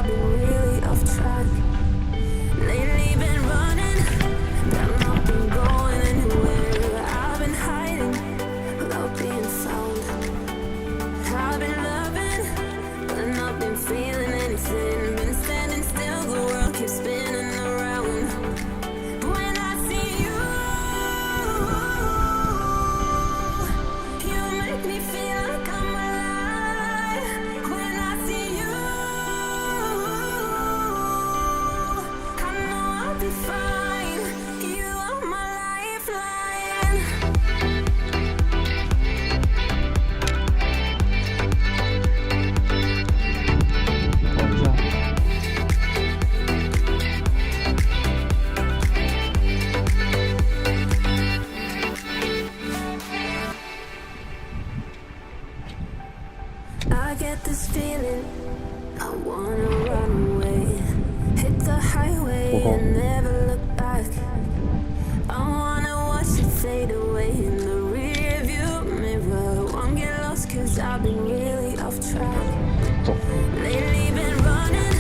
been really off track. Lately been running, but not been going anywhere. I've been hiding without being found. I've been loving, but not been feeling anything. Been standing still, the world keeps spinning around. But when I see you, you make me feel like I'm alive. When I see you, I know I'll be fine. You are my lifeline. I get this feeling, I wanna run away. Hit the highway and never look back. I wanna watch it fade away in the rearview mirror. Won't get lost cause I've been really off track. Lately been running,